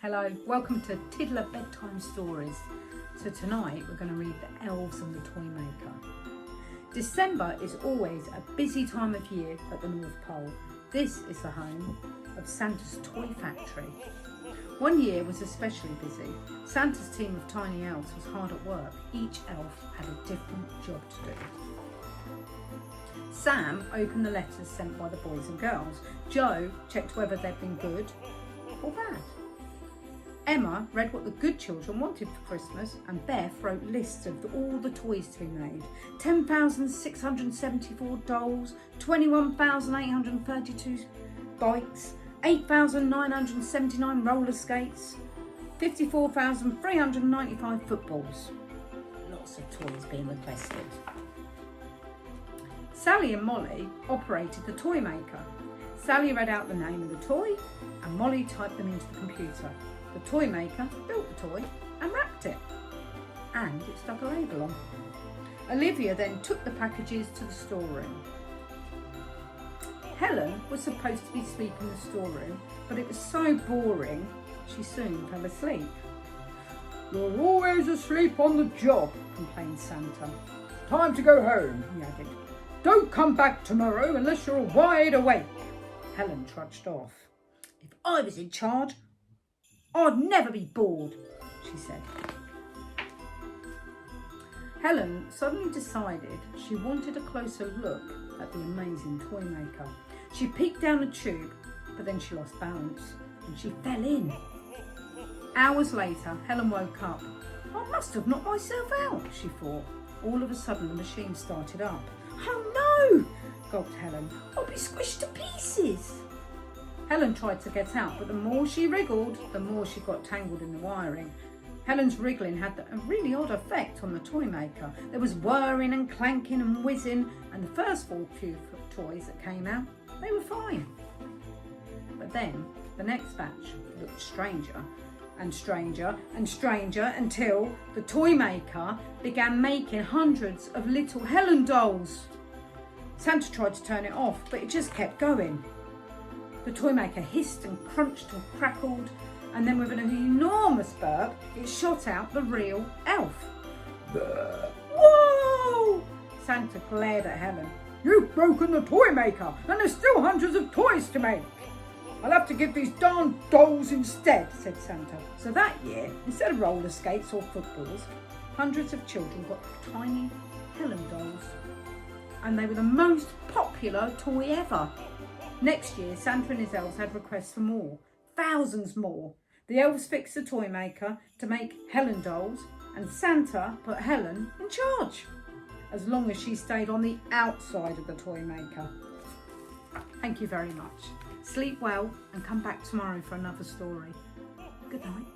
Hello, welcome to Tiddler Bedtime Stories. So tonight we're going to read The Elves and the Toymaker. December is always a busy time of year at the North Pole. This is the home of Santa's toy factory. One year was especially busy. Santa's team of tiny elves was hard at work. Each elf had a different job to do. Sam opened the letters sent by the boys and girls. Joe checked whether they'd been good or bad. Emma read what the good children wanted for Christmas, and Beth wrote lists of all the toys to be made. 10,674 dolls, 21,832 bikes, 8,979 roller skates, 54,395 footballs. Lots of toys being requested. Sally and Molly operated the toy maker. Sally read out the name of the toy and Molly typed them into the computer. The toy maker built the toy and wrapped it. And it stuck a label on. Olivia then took the packages to the storeroom. Helen was supposed to be asleep in the storeroom, but it was so boring, she soon fell asleep. "You're always asleep on the job," complained Santa. "Time to go home," he added. "Don't come back tomorrow unless you're wide awake." Helen trudged off. "If I was in charge, I'd never be bored," she said. Helen suddenly decided she wanted a closer look at the amazing toy maker. She peeked down a tube, but then she lost balance and she fell in. Hours later, Helen woke up. "I must have knocked myself out," she thought. All of a sudden, the machine started up. "Oh no!" gulped Helen. "I'll be squished to pieces." Helen tried to get out, but the more she wriggled, the more she got tangled in the wiring. Helen's wriggling had a really odd effect on the toy maker. There was whirring and clanking and whizzing, and the first few toys that came out, they were fine. But then the next batch looked stranger and stranger and stranger until the toy maker began making hundreds of little Helen dolls. Santa tried to turn it off, but it just kept going. The toy maker hissed and crunched and crackled, and then with an enormous burp, it shot out the real elf. "Whoa!" Santa glared at Helen. "You've broken the toy maker, and there's still hundreds of toys to make." "I'll have to give these darn dolls instead," said Santa. So that year, instead of roller skates or footballs, hundreds of children got tiny Helen dolls. And they were the most popular toy ever. Next year, Santa and his elves had requests for more, thousands more. The elves fixed the toy maker to make Helen dolls, and Santa put Helen in charge, as long as she stayed on the outside of the toy maker. Thank you very much. Sleep well and come back tomorrow for another story. Good night.